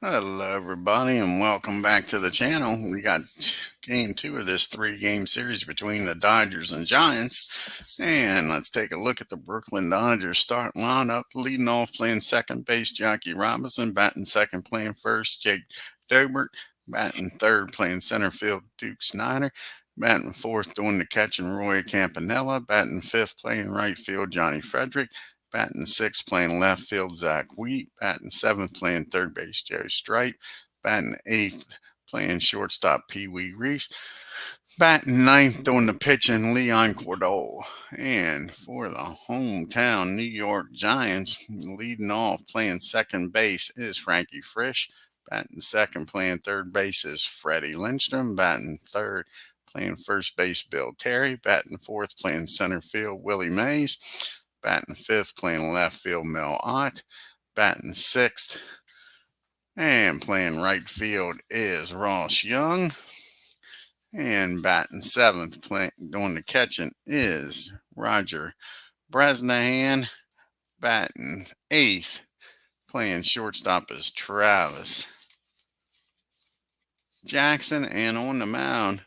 Hello, everybody, and welcome back to the channel. We got game two of this three-game series between the Dodgers and Giants. And let's take a look at the Brooklyn Dodgers starting lineup. Leading off, playing second base, Jackie Robinson. Batting second, playing first, Jake Dobert. Batting third, playing center field, Duke Snyder. Batting fourth, doing the catching, Roy Campanella. Batting fifth, playing right field, Johnny Frederick. Batting sixth, playing left field, Zach Wheat. Batting seventh, playing third base, Joe Stripe. Batting eighth, playing shortstop, Pee Wee Reese. Batting ninth, doing the pitching, Leon Cordole. And for the hometown New York Giants, leading off, playing second base is Frankie Frisch. Batting second, playing third base is Freddie Lindstrom. Batting third, playing first base, Bill Terry. Batting fourth, playing center field, Willie Mays. Batting fifth, playing left field, Mel Ott. Batting sixth and playing right field is Ross Young. And batting seventh, doing the catching, is Roger Bresnahan. Batting eighth, playing shortstop, is Travis Jackson. And on the mound,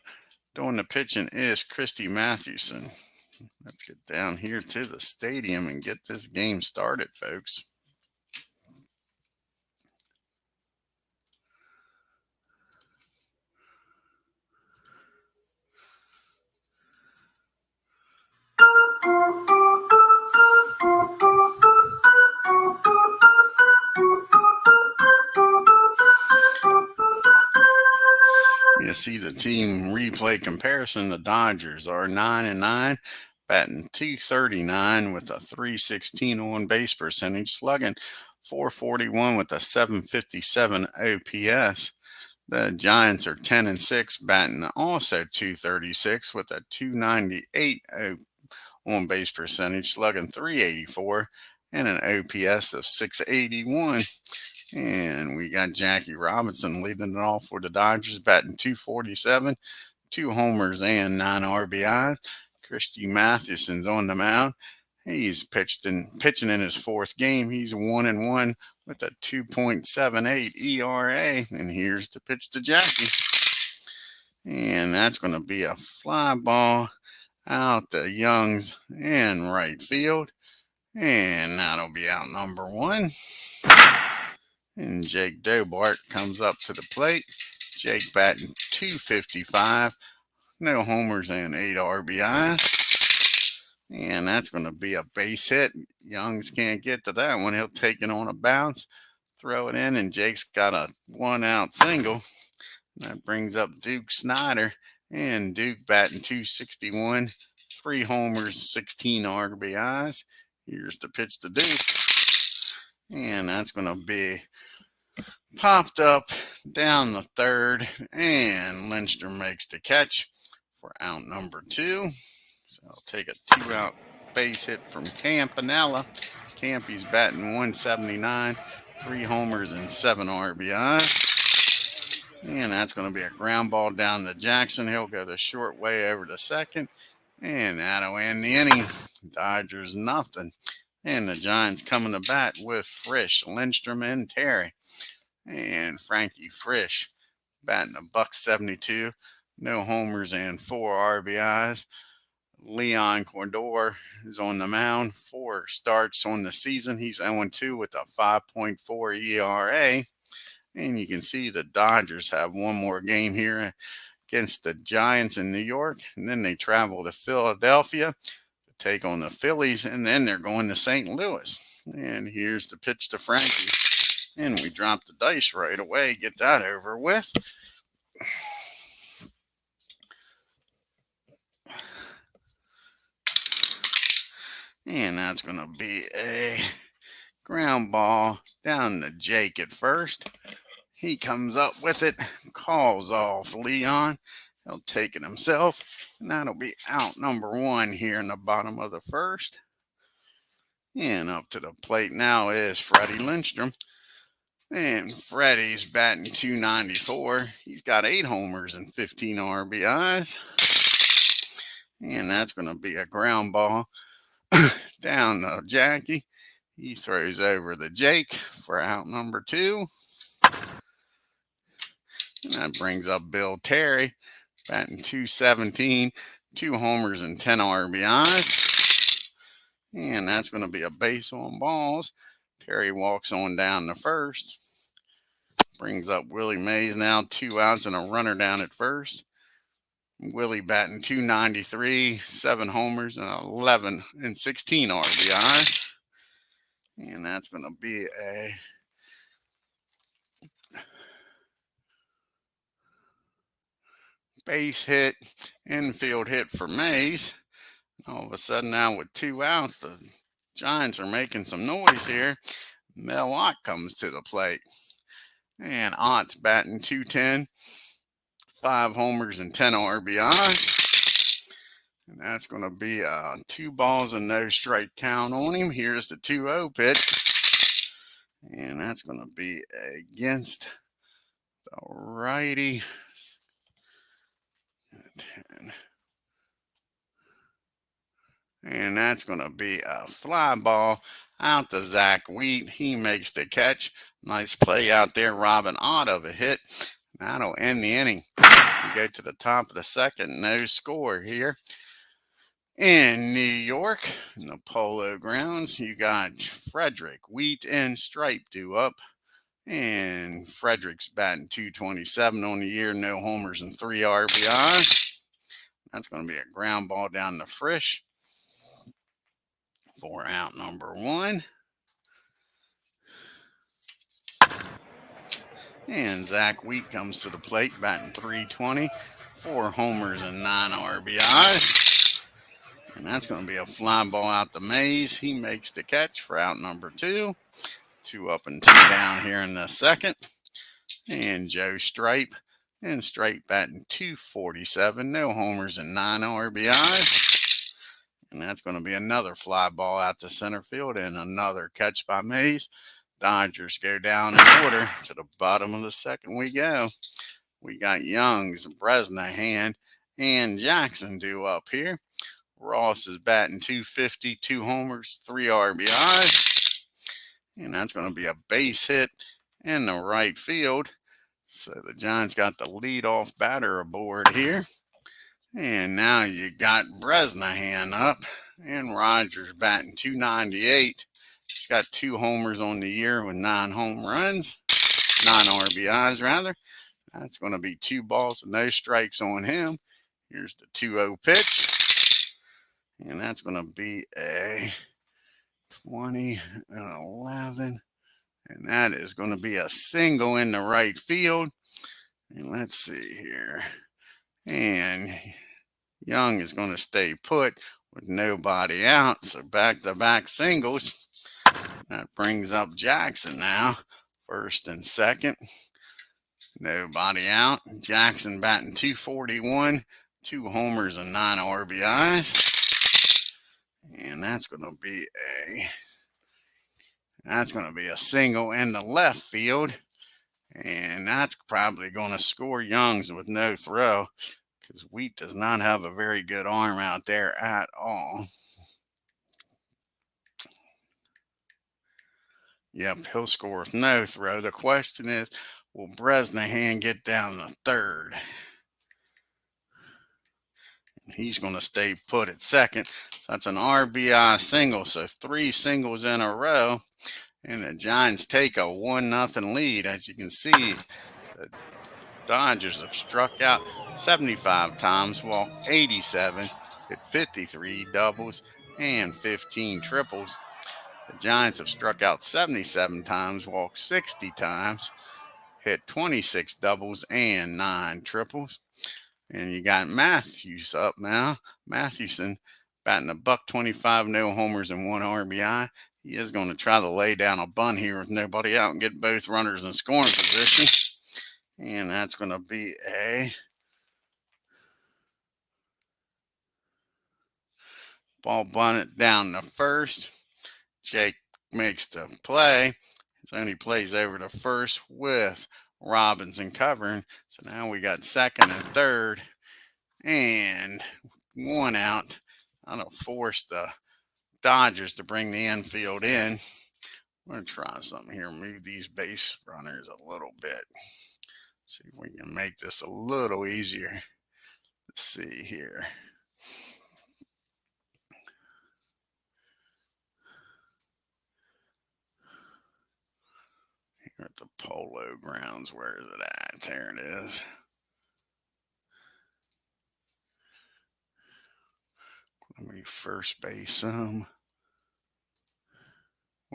doing the pitching, is CHRISTY Mathewson. Let's get down here to the stadium and get this game started, folks. You see the team replay comparison. The Dodgers are 9-9, batting .239 with a .316 on base percentage, slugging .441 with a .757 OPS. The Giants are 10-6, batting also .236 with a .298 on base percentage, slugging .384 and an OPS of .681. And we got Jackie Robinson leading it off for the Dodgers, batting .247, 2 homers and 9 RBIs. CHRISTY Mathewson's on the mound. He's pitching in his fourth game. He's 1-1 with a 2.78 ERA. And here's the pitch to Jackie. And that's going to be a fly ball out to Young's in right field. And that'll be out number one. And Jake Dobert comes up to the plate. Jake batting .255, no homers and 8 RBIs. And that's going to be a base hit. Youngs can't get to that one. He'll take it on a bounce, throw it in, and Jake's got a 1-out single. That brings up Duke Snyder. And Duke batting .261, 3 homers, 16 RBIs. Here's the pitch to Duke. And that's going to be popped up down the third, and Lindstrom makes the catch for out number 2. So I'll take a 2-out base hit from Campanella. Campy's batting .179, 3 homers and 7 RBIs. And that's going to be a ground ball down to Jackson. He'll go the short way over to second, and that'll end the inning. Dodgers nothing. And the Giants coming to bat with Frisch, Lindstrom, and Terry. And Frankie Frisch batting a .172, no homers and 4 RBIs. Leon Cordore is on the mound, 4 starts on the season. He's 0-2 with a 5.4 ERA. And you can see the Dodgers have one more game here against the Giants in New York. And then they travel to Philadelphia to take on the Phillies. And then they're going to St. Louis. And here's the pitch to Frankie. And we drop the dice right away. Get that over with. And that's going to be a ground ball down to Jake at first. He comes up with it, calls off Leon. He'll take it himself. And that'll be out number 1 here in the bottom of the first. And up to the plate now is Freddie Lindstrom. And Freddie's batting .294. He's got 8 homers and 15 RBIs. And that's going to be a ground ball down to Jackie. He throws over the Jake for out number 2. And that brings up Bill Terry, batting .217, 2 homers and 10 RBIs. And that's going to be a base on balls. Terry walks on down to first. Brings up Willie Mays now, 2 outs and a runner down at first. Willie batting .293, 7 homers and 11 and 16 RBIs. And that's going to be a base hit, infield hit for Mays. All of a sudden now with 2 outs, the Giants are making some noise here. Mel Ott comes to the plate. And Ott's batting .210, 5 homers and 10 RBIs. And that's going to be 2 balls and no strike count on him. Here's the 2-0 pitch. And that's going to be against the righty. And that's going to be a fly ball out to Zach Wheat. He makes the catch. Nice play out there, robbing Ott of a hit. That'll end the inning. We go to the top of the second. No score here. In New York, in the Polo Grounds, you got Frederick, Wheat, and Stripe due up. And Frederick's batting .227 on the year. No homers and 3 RBIs. That's going to be a ground ball down to Frisch for out number 1. And Zach Wheat comes to the plate, batting .320, 4 homers and 9 RBIs. And that's going to be a fly ball out to Mays. He makes the catch for out number 2. 2 up and 2 down here in the second. And Joe Stripe. And Stripe batting .247, no homers and 9 RBIs. And that's going to be another fly ball out to center field and another catch by Mays. Dodgers go down in order. To the bottom of the second we go. We got Youngs, Bresnahan, and Jackson due up here. Ross is batting .250, 2 homers, 3 RBIs. And that's going to be a base hit in the right field. So the Giants got the leadoff batter aboard here. And now you got Bresnahan up. And Rogers batting .298. He's got 2 homers on the year with 9 home runs. 9 RBIs, rather. That's going to be 2 balls and no strikes on him. Here's the 2-0 pitch. And that's going to be a 20 and 11. And that is going to be a single in the right field. And let's see here. And Young is going to stay put with nobody out. So back-to-back singles. That brings up Jackson now. First and second. Nobody out. Jackson batting .241. 2 homers and 9 RBIs. And that's going to be a single in the left field. And that's probably going to score Youngs with no throw, because Wheat does not have a very good arm out there at all. Yep, he'll score with no throw. The question is, will Bresnahan get down to third? He's going to stay put at second. So that's an RBI single. So 3 singles in a row. And the Giants take a 1-0 lead. As you can see, the Dodgers have struck out 75 times, walked 87, hit 53 doubles and 15 triples. The Giants have struck out 77 times, walked 60 times, hit 26 doubles and 9 triples. And you got Matthews up now. Mathewson batting $125, no homers and 1 RBI. He is going to try to lay down a bunt here with nobody out and get both runners in scoring position. And that's going to be a ball bunted down to first. Jake makes the play. So he plays over to first with Robinson covering. So now we got second and third. And 1 out. That'll force the Dodgers to bring the infield in. I'm going to try something here. Move these base runners a little bit. See if we can make this a little easier. Let's see here. Here at the Polo Grounds, where is it at? There it is. Let me first base some.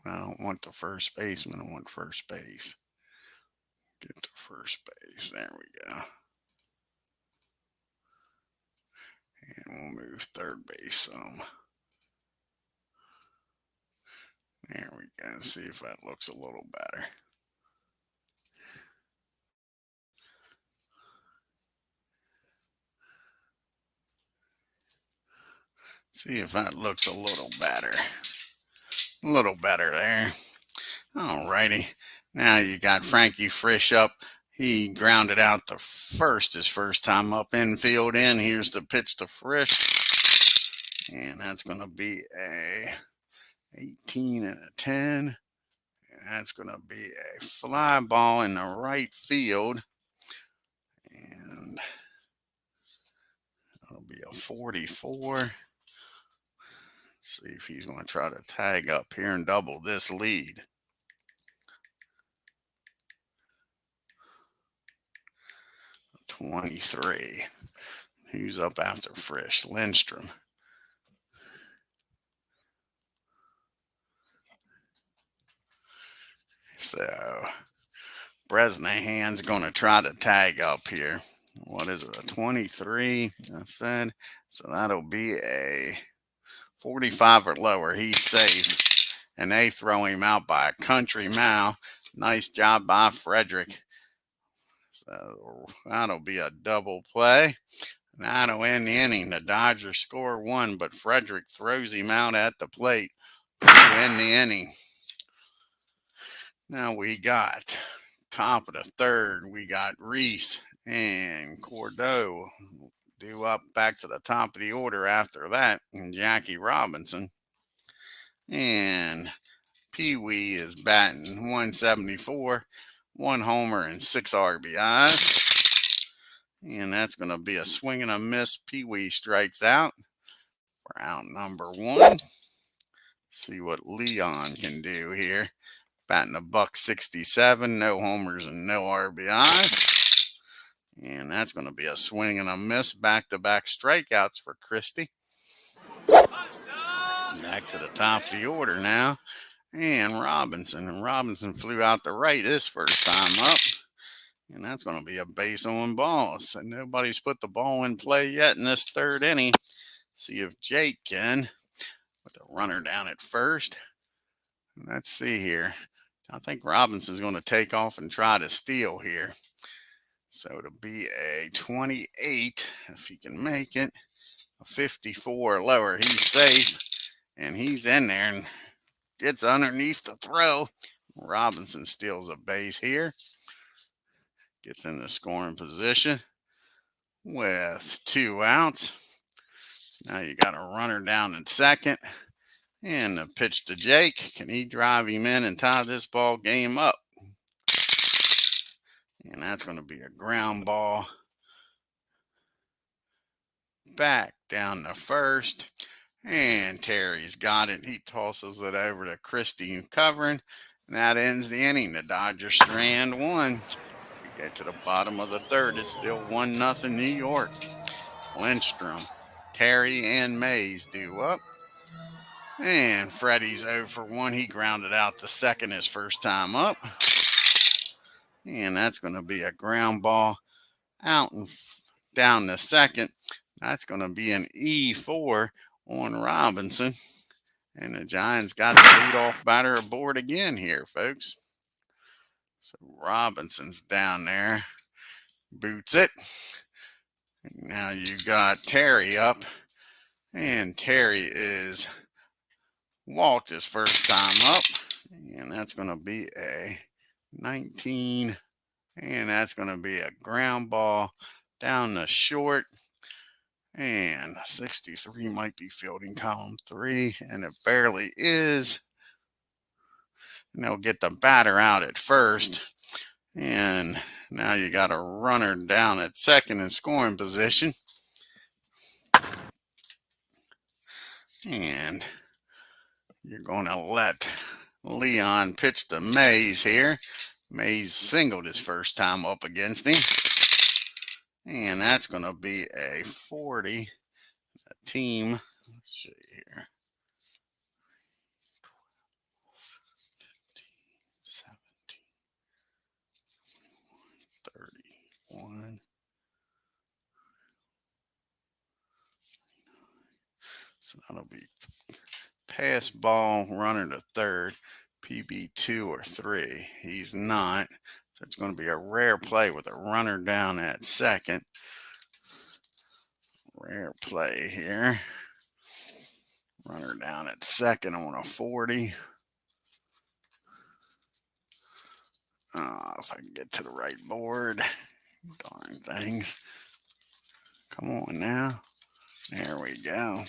Well, I don't want the first baseman, I want first base. Get to first base. There we go. And we'll move third base some. There we go. See if that looks a little better. See if that looks a little better. A little better there. Alrighty. Now you got Frankie Frisch up. He grounded out the first his first time up infield in. Here's the pitch to Frisch. And that's going to be a 18 and a 10. And that's going to be a fly ball in the right field. And it'll be a 44. Let's see if he's going to try to tag up here and double this lead. $23. Who's up after Frisch? Lindstrom. So Bresnahan's going to try to tag up here. What is it? A 23, I said. So that'll be a 45 or lower. He's safe. And they throw him out by a country mile. Nice job by Frederick. So that'll be a double play. That'll end the inning. The Dodgers score 1, but Frederick throws him out at the plate to end the inning. Now we got top of the third. We got Reese and Cordeaux due up back to the top of the order after that, and Jackie Robinson. And Pee Wee is batting 174, 1 homer and 6 RBIs. And that's going to be a swing and a miss. Pee Wee strikes out for out number 1. See what Leon can do here. Batting a $167, no homers and no RBIs. And that's going to be a swing and a miss. Back-to-back strikeouts for Christy. Back to the top of the order now. And Robinson flew out the right his first time up. And that's going to be a base on balls. So nobody's put the ball in play yet in this third inning. See if Jake can, with a runner down at first. Let's see here. I think Robinson's going to take off and try to steal here. So it'll be a 28 if he can make it. A 54 or lower. He's safe. And he's in there and gets underneath the throw. Robinson steals a base here. Gets in the scoring position with 2 outs. Now you got a runner down at second. And the pitch to Jake. Can he drive him in and tie this ball game up? And that's going to be a ground ball back down to first. And Terry's got it. He tosses it over to Christy covering. And that ends the inning. The Dodgers strand 1. We get to the bottom of the third. It's still 1-0 New York. Lindstrom, Terry, and Mays due up. And Freddie's 0 for 1. He grounded out the second his first time up. And that's going to be a ground ball out and down the second. That's going to be an E4 on Robinson. And the Giants got the leadoff batter aboard again here, folks. So Robinson's down there. Boots it. And now you got Terry up. And Terry is walked his first time up. And that's going to be a 19. And that's going to be a ground ball down the short. And 63 might be fielding column 3. And it barely is. And they'll get the batter out at first. And Now you got a runner down at second in scoring position. And you're going to let Leon pitch to Mays here. Mays singled his first time up against him. And that's going to be a 40. A team, let's see here. 17, 31. So that'll be pass ball, runner to third, PB 2 or 3. He's not. So it's going to be a rare play with a runner down at second. Rare play here. Runner down at second on a 40. If I can get to the right board. Darn things. Come on now. There we go.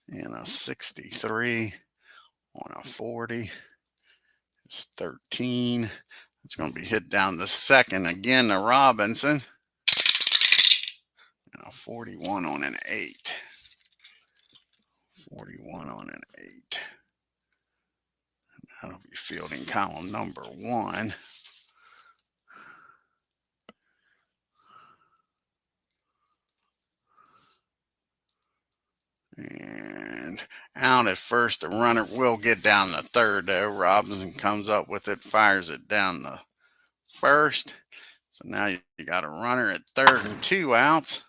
And a 63 on a 40 is 13. It's going to be hit down the second again to Robinson. And a 41 on an 8. 41 on an 8. That'll be fielding column number 1. And out at first, the runner will get down the third though. Robinson comes up with it, fires it down the first. So now you got a runner at third and 2 outs.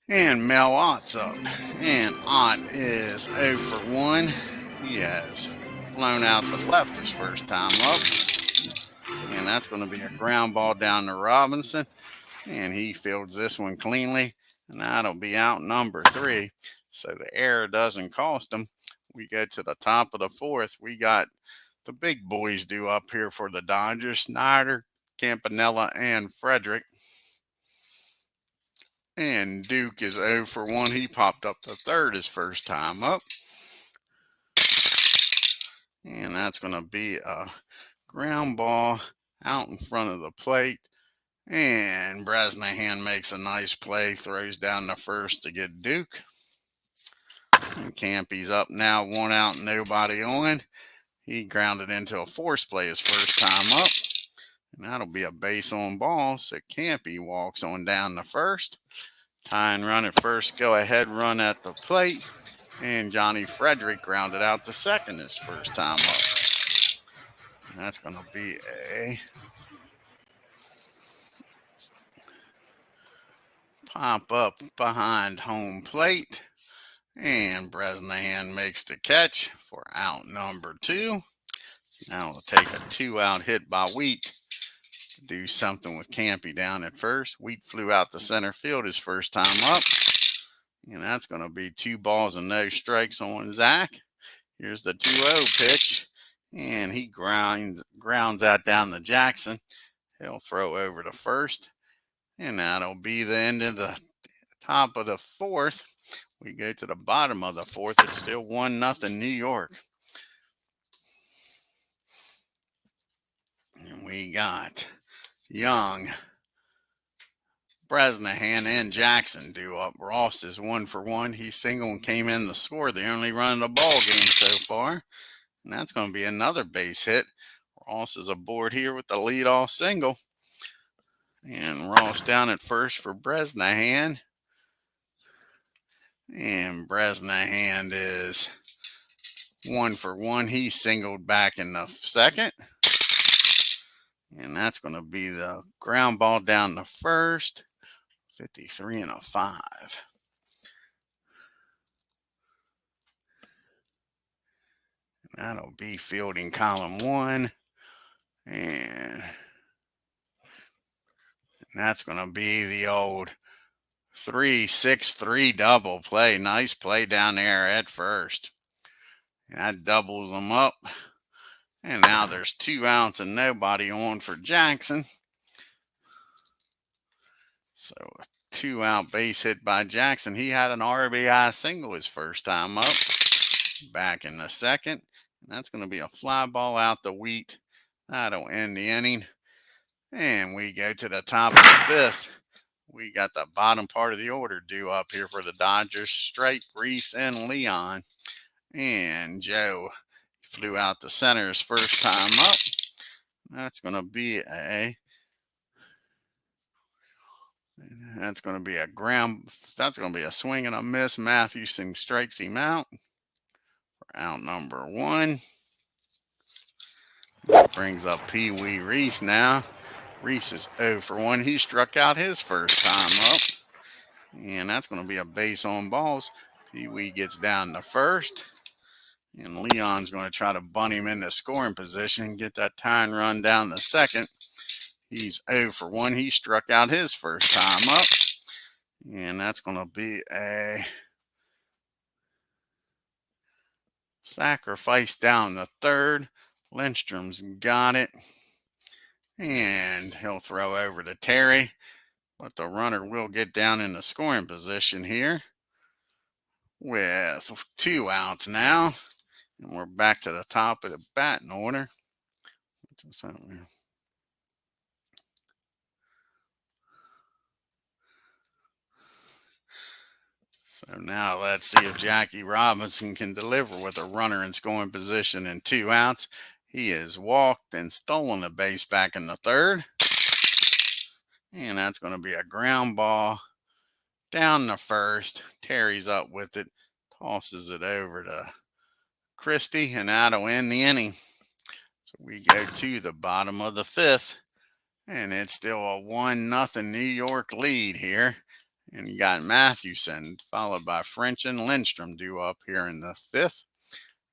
And Mel Ott's up. And Ott is 0 for 1. He has flown out the left his first time up. And that's going to be a ground ball down to Robinson. And he fields this one cleanly. And that'll be out number 3. So the error doesn't cost him. We go to the top of the 4th. We got the big boys due up here for the Dodgers. Snyder, Campanella, and Frederick. And Duke is 0 for 1. He popped up to third his first time up. And that's going to be a ground ball out in front of the plate. And Bresnahan makes a nice play, throws down the first to get Duke. And Campy's up now, 1 out, nobody on. He grounded into a force play his first time up. And that'll be a base on ball. So Campy walks on down the first. Tying run at first, go ahead run at the plate. And Johnny Frederick grounded out to second his first time up. And that's going to be a pop up behind home plate. And Bresnahan makes the catch for out number 2. Now we'll take a 2-out hit by Wheat to do something with Campy down at first. Wheat flew out to center field his first time up. And that's going to be 2 balls and no strikes on Zach. Here's the 2-0 pitch. And he grounds out down to Jackson. He'll throw over to first. And that'll be the end of the top of the 4th. We go to the bottom of the 4th. It's still 1-0 New York. And we got Young, Bresnahan, and Jackson due up. Ross is 1 for 1. He singled and came in to score the only run of the ball game so far. And that's going to be another base hit. Ross is aboard here with the leadoff single. And Ross down at first for Bresnahan. And Bresnahan is 1 for 1. He singled back in the second. And that's going to be the ground ball down the first. 53 and a 5. And that'll be fielding column 1. And that's going to be the old 3-6-3 double play. Nice play down there at first. And that doubles them up. And now there's 2 outs and nobody on for Jackson. So a 2-out base hit by Jackson. He had an RBI single his first time up. Back in the second. And that's going to be a fly ball out to Wheat. That'll end the inning. And we go to the top of the fifth. We got the bottom part of the order due up here for the Dodgers. Strike, Reese, and Leon. And Joe flew out the center his first time up. That's going to be a That's going to be a swing and a miss. Mathewson strikes him out for out number one. That brings up Pee Wee Reese now. Reese is 0 for 1. He struck out his first time up. And that's going to be a base on balls. Pee Wee gets down to first. And Leon's going to try to bunt him into scoring position, get that tying run down to second. He's 0 for 1. He struck out his first time up. And that's going to be a sacrifice down the third. Lindstrom's got it. And he'll throw over to Terry. But the runner will get down in the scoring position here with 2 outs now. And we're back to the top of the batting order. So now let's see if Jackie Robinson can deliver with a runner in scoring position and 2 outs. He has walked and stolen the base back in the third. And that's going to be a ground ball down the first. Terry's up with it, tosses it over to CHRISTY, and that'll end the inning. So we go to the bottom of the fifth, and it's still a 1-0 New York lead here. And you got Mathewson, followed by French and Lindstrom due up here in the fifth.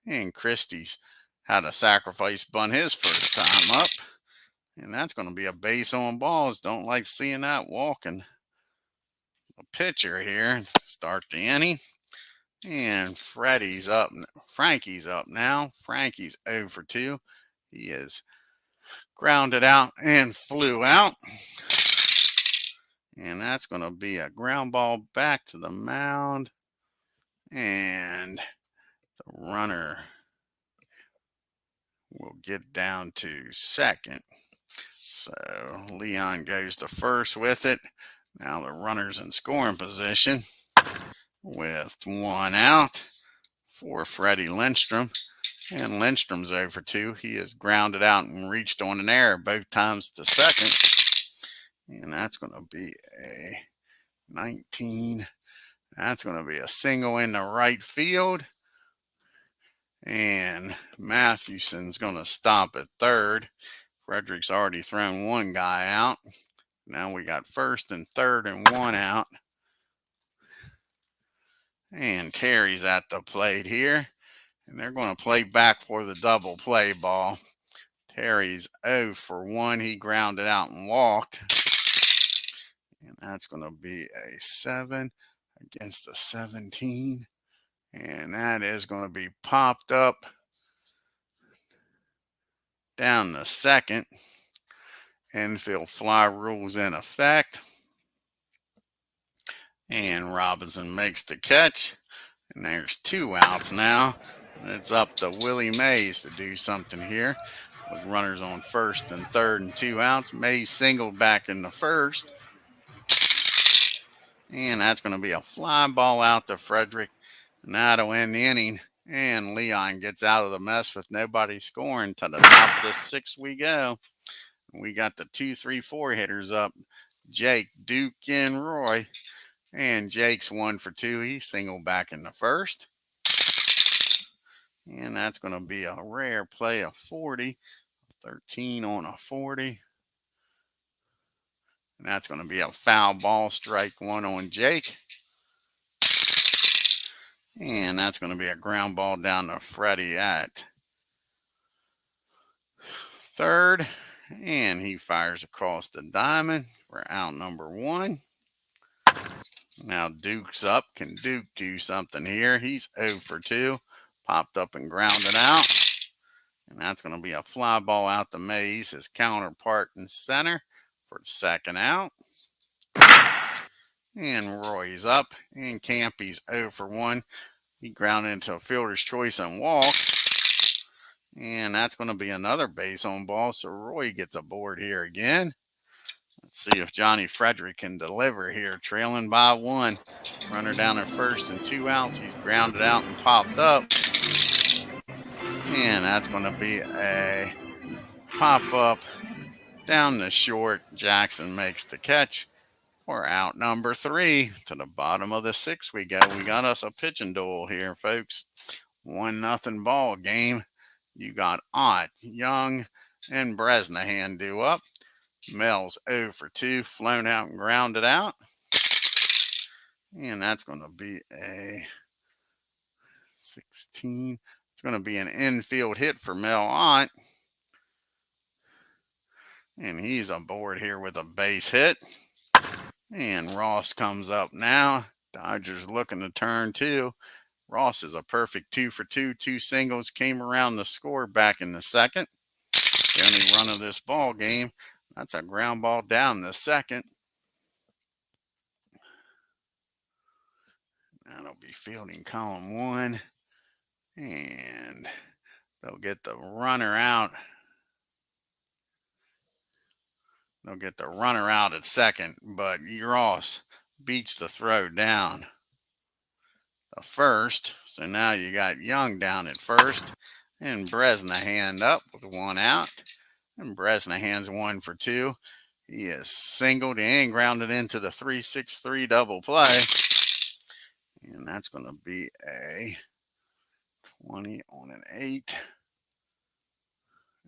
And Christie's had a sacrifice bunt his first time up. And that's going to be a base on balls. Don't like seeing that walking a pitcher here. Start the inning. And Frankie's up now. Frankie's 0 for 2. He is grounded out and flew out. And that's going to be a ground ball back to the mound. And the runner will get down to second. So Leon goes to first with it. Now the runner's in scoring position with 1 out for Freddie Lindstrom. And Lindstrom's 0 for 2. He is grounded out and reached on an error both times to second. And that's going to be a 19. That's going to be a single in the right field. And Mathewson's going to stop at third. Frederick's already thrown 1 guy out. Now we got first and third and 1 out. And Terry's at the plate here. And they're going to play back for the double play ball. Terry's 0 for 1. He grounded out and walked. And that's going to be a 7 against a 17. And that is going to be popped up down the second. Infield fly rules in effect. And Robinson makes the catch. And there's 2 outs now. And it's up to Willie Mays to do something here. With runners on first and third and 2 outs. Mays singled back in the first. And that's going to be a fly ball out to Frederick. And that'll end the inning. And Leon gets out of the mess with nobody scoring. To the top of the 6th we go. We got the 2, 3, 4 hitters up. Jake, Duke, and Roy. And Jake's 1 for 2. He singled back in the first. And that's going to be a rare play of 40. 13 on a 40. And that's going to be a foul ball, strike 1 on Jake. And that's going to be a ground ball down to Freddie at third. And he fires across the diamond for out number 1. Now Duke's up. Can Duke do something here? He's 0 for 2. Popped up and grounded out. And that's going to be a fly ball out to Mays, his counterpart in center for the second out. And Roy's up. And Campy's 0 for 1. He grounded into a fielder's choice and walked. And that's going to be another base on ball. So Roy gets aboard here again. See if Johnny Frederick can deliver here. Trailing by 1. Runner down at first and 2 outs. He's grounded out and popped up. And that's going to be a pop up down the short. Jackson makes the catch for out number 3. To the bottom of the 6th we go. We got us a pitching duel here, folks. 1-0 ball game. You got Ott, Young, and Bresnahan due up. Mel's 0 for 2, flown out and grounded out. And that's going to be a 16. It's going to be an infield hit for Mel Ott. And he's aboard here with a base hit. And Ross comes up now. Dodgers looking to turn 2. Ross is a perfect 2 for 2. 2 singles, came around the score back in the 2nd. The only run of this ball game. That's a ground ball down the 2nd. That'll be fielding column 1. And they'll get the runner out. They'll get the runner out at 2nd, but Ross beats the throw down the 1st. So now you got Young down at 1st and Bresnahan up with 1 out. And Bresnahan's 1 for 2. He is singled and grounded into the 3-6-3 double play. And that's going to be a 20 on an 8.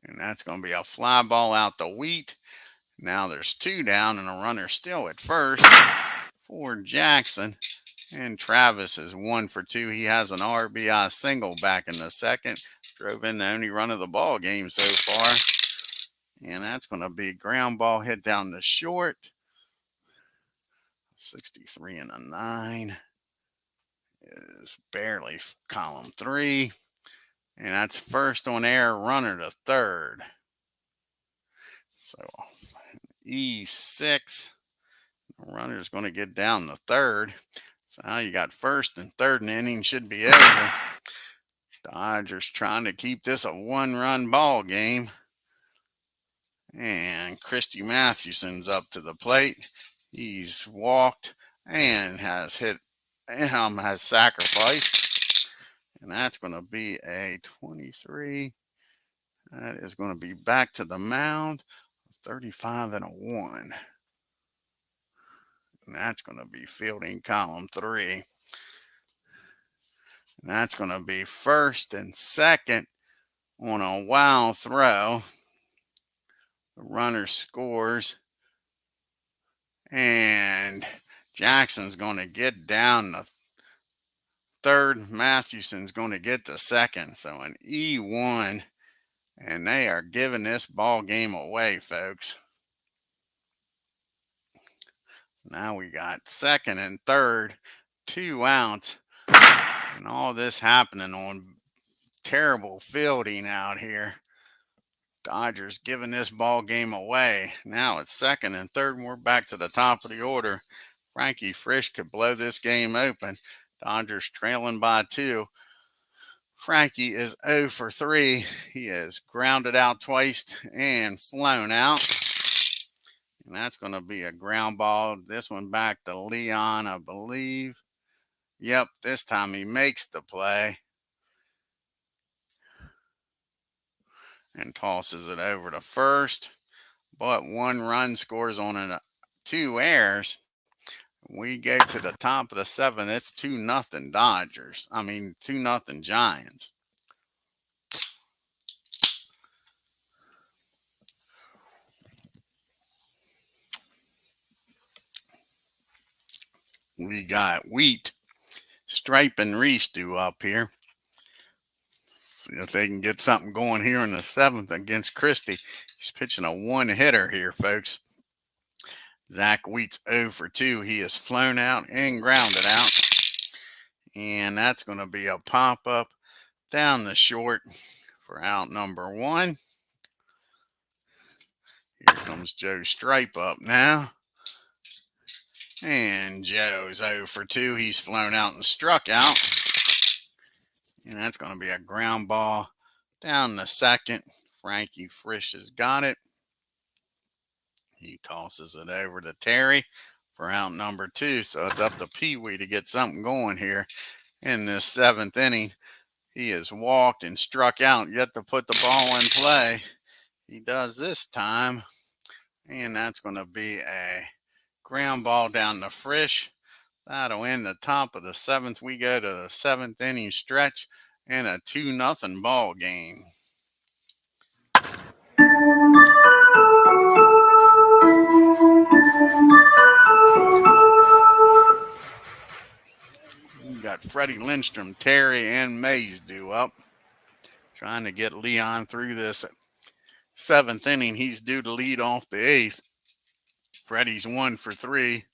And that's going to be a fly ball out to Wheat. Now there's 2 down and a runner still at 1st for Jackson. And Travis is 1 for 2. He has an RBI single back in the 2nd. Drove in the only run of the ball game so far. And that's going to be ground ball hit down the short. 63 and a 9 is barely column 3. And that's first on air, runner to 3rd. So E6. The runner's going to get down the 3rd. So now you got 1st and 3rd, and the inning should be over. Dodgers trying to keep this a 1-run ball game. And Christy Mathewson's up to the plate. He's walked and has sacrificed. And that's going to be a 23. That is going to be back to the mound. 35 and a 1. And that's going to be fielding column 3. And that's going to be 1st and 2nd on a wild throw. The runner scores. And Jackson's going to get down the 3rd. Mathewson's going to get the 2nd. So an E1. And they are giving this ball game away, folks. Now we got 2nd and 3rd, 2 outs, and all this happening on terrible fielding out here. Dodgers giving this ball game away. Now it's 2nd and 3rd, and we're back to the top of the order. Frankie Frisch could blow this game open. Dodgers trailing by 2. Frankie is 0 for 3. He is grounded out twice and flown out. And that's going to be a ground ball. This one back to Leon, I believe. Yep, this time he makes the play. And tosses it over to 1st. But 1 run scores on 2 errors. We go to the top of the 7th. It's 2-0 Dodgers. 2-0 Giants. We got Wheat, Stripe, and Reese due up here. See if they can get something going here in the 7th against Christy. He's pitching a 1-hitter here, folks. Zach Wheat's 0 for 2. He is flown out and grounded out. And that's going to be a pop-up down the short for out number 1. Here comes Joe Stripe up now. And Joe's 0 for 2. He's flown out and struck out. And that's going to be a ground ball down the 2nd. Frankie Frisch has got it. He tosses it over to Terry for out number 2. So it's up to Pee Wee to get something going here in this 7th inning. He has walked and struck out, yet to put the ball in play. He does this time, and that's going to be a ground ball down to Frisch. That'll end the top of the 7th. We go to the 7th inning stretch and a 2-0 ball game. We got Freddie Lindstrom, Terry, and Mays due up. Trying to get Leon through this 7th inning. He's due to lead off the 8th. Freddie's 1 for 3.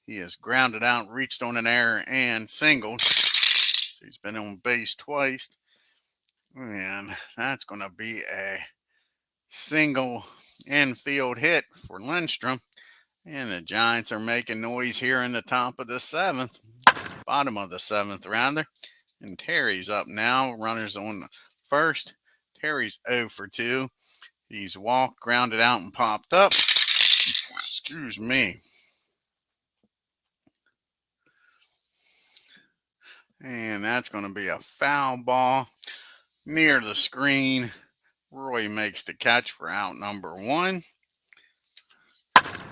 He has grounded out, reached on an error, and singled. So he's been on base twice. And that's going to be a single infield hit for Lindstrom. And the Giants are making noise here in the top of the 7th. Bottom of the 7th, rather. And Terry's up now. Runners on the first. Terry's 0 for 2. He's walked, grounded out, and popped up. Excuse me. And that's going to be a foul ball near the screen. Roy makes the catch for out number 1.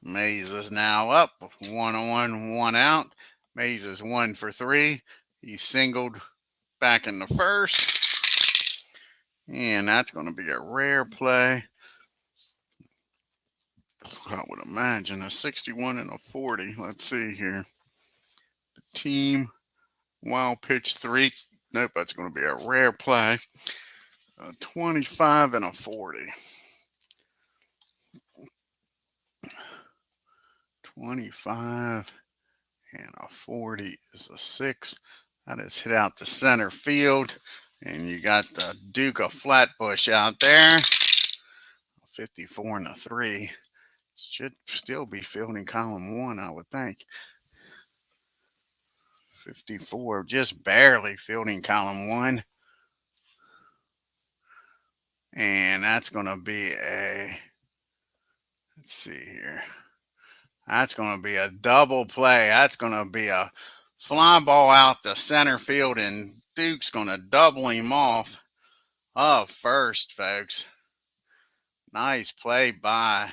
Mays is now up. 1 on, 1 out. Mays is 1 for 3. He singled back in the first. And that's going to be a rare play. I would imagine a 61 and a 40. Let's see here. The team, wild pitch 3. Nope, that's going to be a rare play. A 25 and a 40. 25 and a 40 is a 6. That is hit out to center field. And you got the Duke of Flatbush out there. 54 and a 3. Should still be fielding column 1, I would think. 54, just barely fielding column 1. And that's going to be a, let's see here. That's going to be a double play. That's going to be a fly ball out to center field, and Duke's going to double him off of first, folks. Nice play by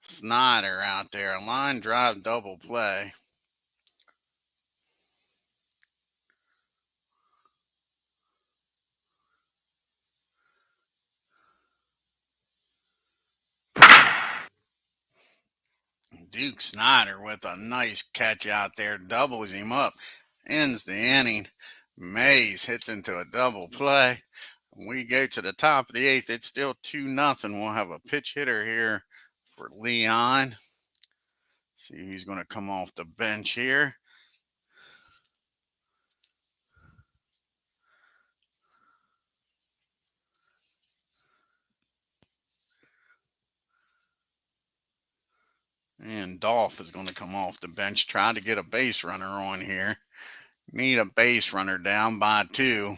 Snyder out there. A line drive double play. Duke Snyder with a nice catch out there, doubles him up, ends the inning. Mays hits into a double play. We go to the top of the 8th. It's still 2-0. We'll have a pitch hitter here for Leon. See who's going to come off the bench here. And Dolph is going to come off the bench, try to get a base runner on here. Need a base runner, down by 2.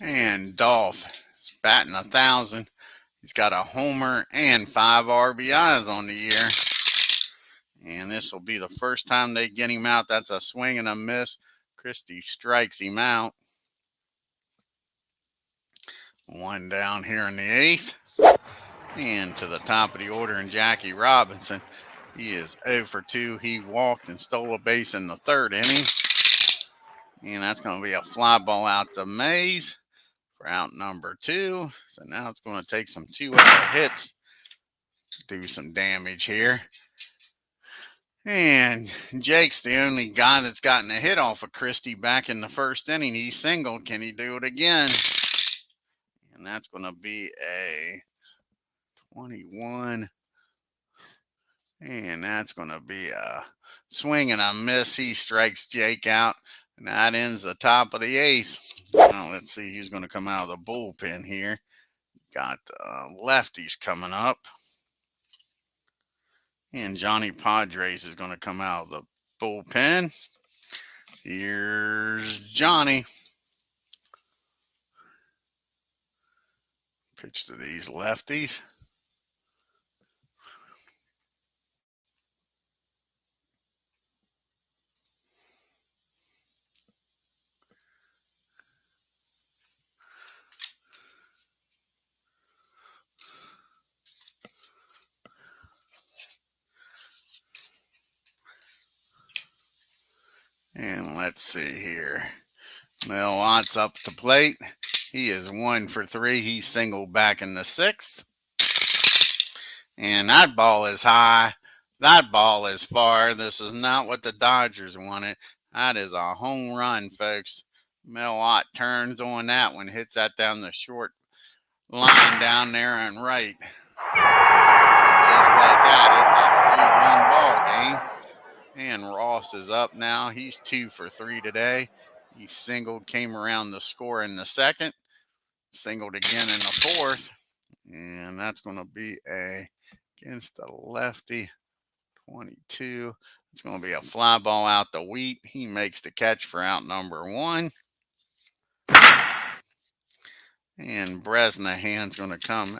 And Dolph is batting 1,000. He's got a homer and 5 RBIs on the year. And this will be the first time they get him out. That's a swing and a miss. CHRISTY strikes him out. 1 down here in the 8th. And to the top of the order, and Jackie Robinson. He is 0 for 2. He walked and stole a base in the 3rd inning. And that's going to be a fly ball out to Mays for out number 2. So now it's going to take some 2-out hits to do some damage here. And Jake's the only guy that's gotten a hit off of CHRISTY back in the 1st inning. He singled. Can he do it again? And that's going to be a 21. And that's going to be a swing and a miss. He strikes Jake out. And that ends the top of the 8th. Now let's see who's going to come out of the bullpen here. Got lefties coming up. And Johnny Padres is going to come out of the bullpen. Here's Johnny. Pitch to these lefties. And let's see here. Mel Ott's up at the plate. He is 1 for 3. He singled back in the 6th. And that ball is high. That ball is far. This is not what the Dodgers wanted. That is a home run, folks. Mel Ott turns on that one, hits that down the short line down there and right. And just like that, it's a 3-run ball game. And Ross is up now. He's 2 for 3 today. He singled, came around the score in the 2nd, singled again in the 4th, and that's going to be against the lefty, 22. It's going to be a fly ball out the wheat. He makes the catch for out number 1. And Bresnahan's going to come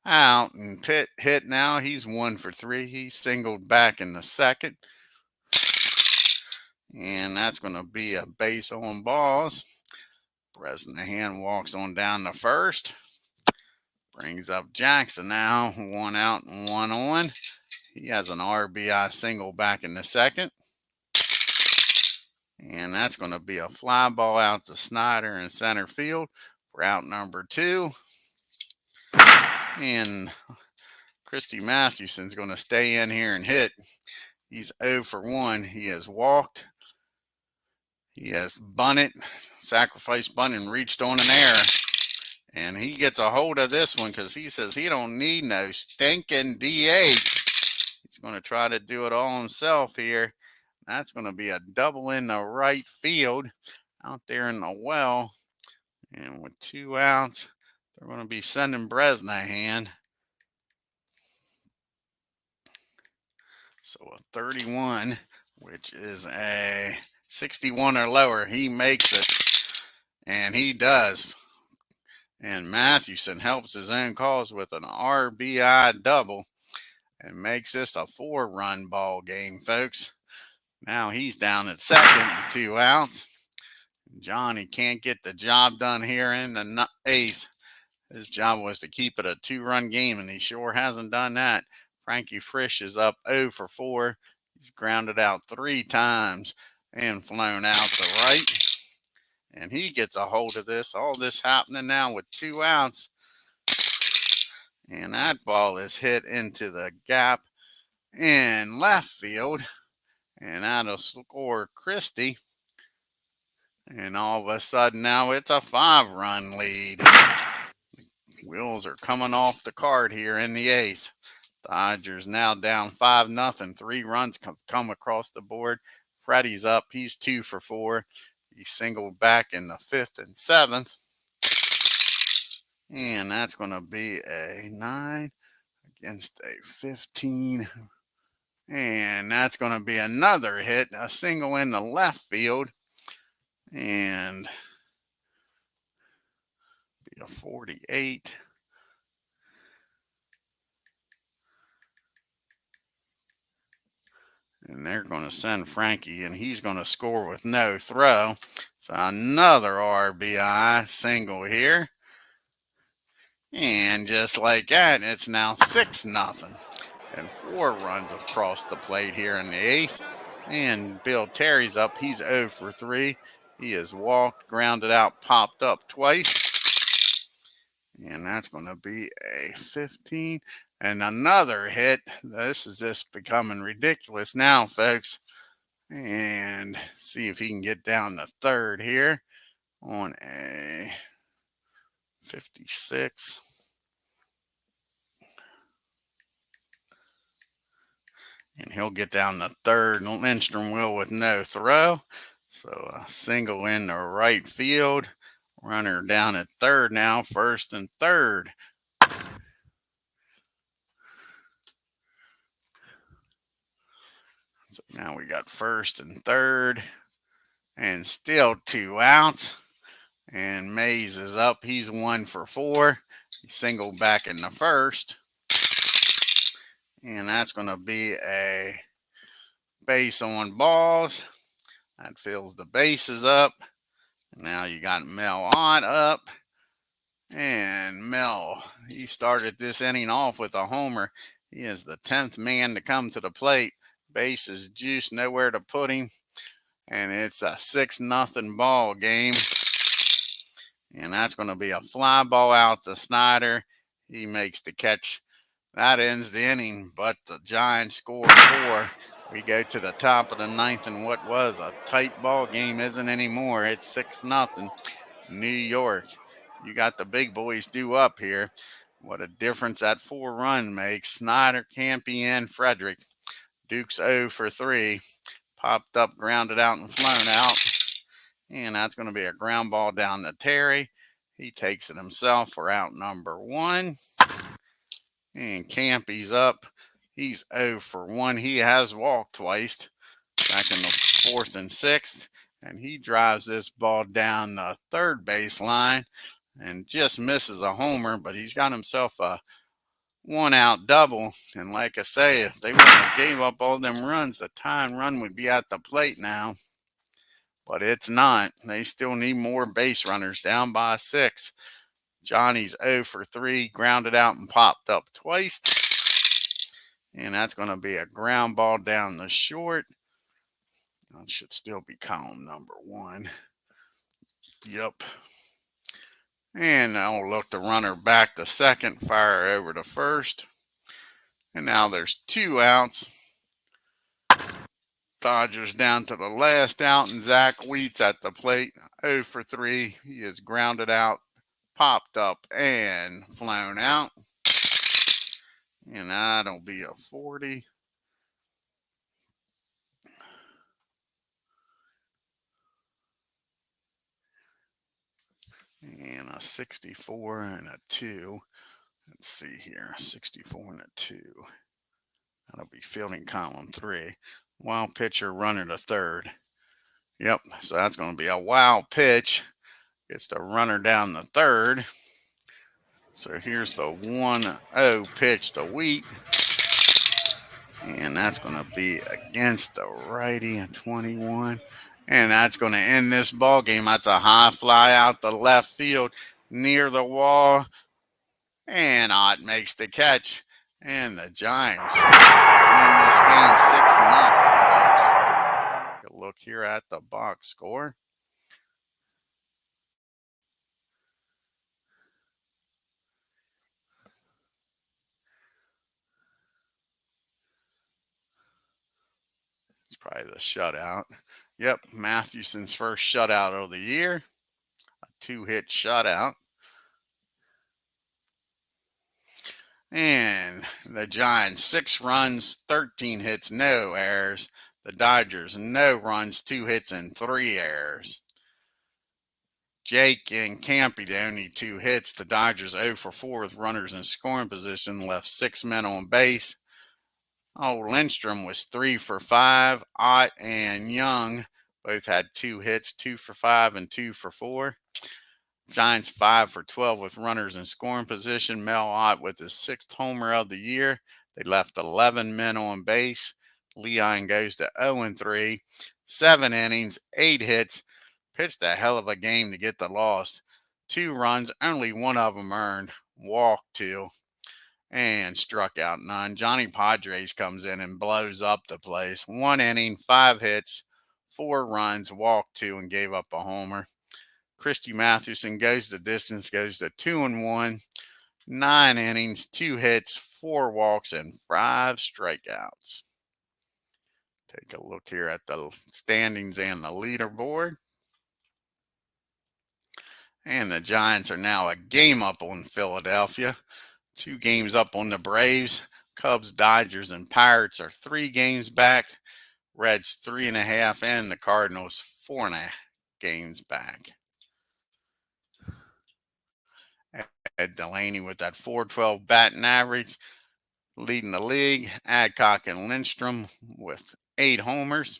out and hit now. He's 1 for 3. He singled back in the 2nd. And that's going to be a base on balls. Bresnahan walks on down the 1st. Brings up Jackson now. 1 out and 1 on. He has an RBI single back in the 2nd. And that's going to be a fly ball out to Snyder in center field for out number 2. And CHRISTY Mathewson's going to stay in here and hit. He's 0 for 1. He has walked. He has bunted, sacrifice bunt, and reached on an error. And he gets a hold of this one because he says he don't need no stinking DH. He's going to try to do it all himself here. That's going to be a double in the right field out there in the well. And with 2 outs, they're going to be sending Bresnahan. So a 31, which is a 61 or lower, he makes it, and he does. And Mathewson helps his own cause with an RBI double and makes this a 4-run ball game, folks. Now he's down at 2nd and 2 outs. Johnny can't get the job done here in the 8th. His job was to keep it a 2-run game, and he sure hasn't done that. Frankie Frisch is up 0 for 4. He's grounded out 3 times and flown out to right. And he gets a hold of this. All this happening now with 2 outs. And that ball is hit into the gap in left field. And that'll score CHRISTY. And all of a sudden now it's a 5-run lead. Wheels are coming off the card here in the 8th. Dodgers now down 5-0. 3 runs come across the board. Freddie's up. He's 2 for 4. He singled back in the 5th and 7th. And that's going to be a 9 against a 15. And that's going to be another hit, a single in the left field. And be a 48. And they're going to send Frankie, and he's going to score with no throw. So another RBI single here. And just like that, it's now 6-0. And 4 runs across the plate here in the 8th. And Bill Terry's up. He's 0 for 3. He has walked, grounded out, popped up twice. And that's going to be a 15. And another hit. This is just becoming ridiculous now, folks. And see if he can get down to 3rd here on a 56. And he'll get down to 3rd. Lindstrom will with no throw. So a single in the right field. Runner down at 3rd now, 1st and 3rd. So now we got first and third, and still 2 outs. And Mays is up. He's 1 for 4. He singled back in the first. And that's going to be a base on balls. That fills the bases up. Now you got Mel Ott up. And Mel, he started this inning off with a homer. He is the 10th man to come to the plate. Bases juice, nowhere to put him. And it's a 6-0 ball game. And that's going to be a fly ball out to Snyder. He makes the catch. That ends the inning, but the Giants scored 4. We go to the top of the 9th, and what was a tight ball game isn't anymore. It's 6-0 New York. You got the big boys due up here. What a difference that 4-run makes. Snyder, Campy, and Frederick. Duke's 0 for 3. Popped up, grounded out, and flown out. And that's going to be a ground ball down to Terry. He takes it himself for out number 1. And Campy's up. He's 0 for 1. He has walked twice back in the 4th and 6th. And he drives this ball down the third baseline and just misses a homer. But he's got himself a 1-out double. And like I say, if they wouldn't have gave up all them runs, the tying run would be at the plate now. But it's not. They still need more base runners, down by 6. Johnny's 0 for 3, grounded out and popped up twice. And that's going to be a ground ball down the short. That should still be column number 1. Yep. And I'll look the runner back to second, fire over to first. And now there's 2 outs. Dodgers down to the last out, and Zach Wheat's at the plate, 0 for 3. He is grounded out, popped up, and flown out. And that'll be a 40. And a 64 and a 2. Let's see here, 64 and a 2. That'll be fielding column 3. Wild pitcher running to third. Yep, so that's going to be a wild pitch. Gets the runner down the third. So here's the 1-0 pitch to Wheat. And that's going to be against the righty at 21. And that's going to end this ball game. That's a high fly out the left field near the wall. And Ott makes the catch. And the Giants win this game 6-0, folks. Take a look here at the box score. It's probably the shutout. Yep, Mathewson's first shutout of the year. A 2-hit shutout. And the Giants, 6 runs, 13 hits, no errors. The Dodgers, no runs, 2 hits, and 3 errors. Jake and Campy, the only 2 hits. The Dodgers 0 for 4 with runners in scoring position, left 6 men on base. Lindstrom was 3 for 5. Ott and Young both had 2 hits, 2 for 5 and 2 for 4. Giants 5 for 12 with runners in scoring position. Mel Ott with his 6th homer of the year. They left 11 men on base. Leon goes to 0-3. 7 innings, 8 hits. Pitched a hell of a game to get the loss. 2 runs, only 1 of them earned. Walked 2 and struck out 9. Johnny Padres comes in and blows up the place. 1 inning, 5 hits, 4 runs, walked 2, and gave up a homer. CHRISTY Mathewson goes the distance, goes to 2-1, 9 innings, 2 hits, 4 walks, and 5 strikeouts. Take a look here at the standings and the leaderboard. And the Giants are now a game up on Philadelphia, 2 games up on the Braves. Cubs, Dodgers, and Pirates are 3 games back. Reds 3.5, and the Cardinals 4.5 games back. Ed Delaney with that .412 batting average, leading the league. Adcock and Lindstrom with 8 homers.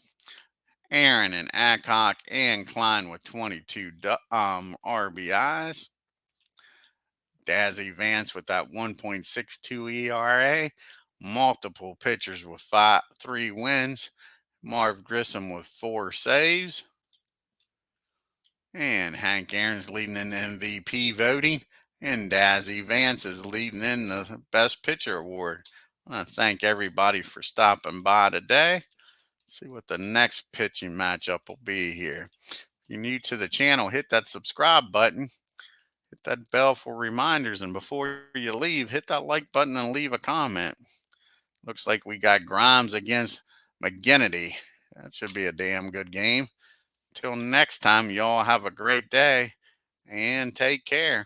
Aaron and Adcock and Klein with 22 RBIs. Dazzy Vance with that 1.62 ERA. Multiple pitchers with 3 wins. Marv Grissom with 4 saves. And Hank Aaron's leading in MVP voting. And Dazzy Vance is leading in the Best Pitcher Award. I want to thank everybody for stopping by today. See what the next pitching matchup will be here. If you're new to the channel, hit that subscribe button. Hit that bell for reminders. And before you leave, hit that like button and leave a comment. Looks like we got Grimes against McGinnity. That should be a damn good game. Till next time, y'all have a great day and take care.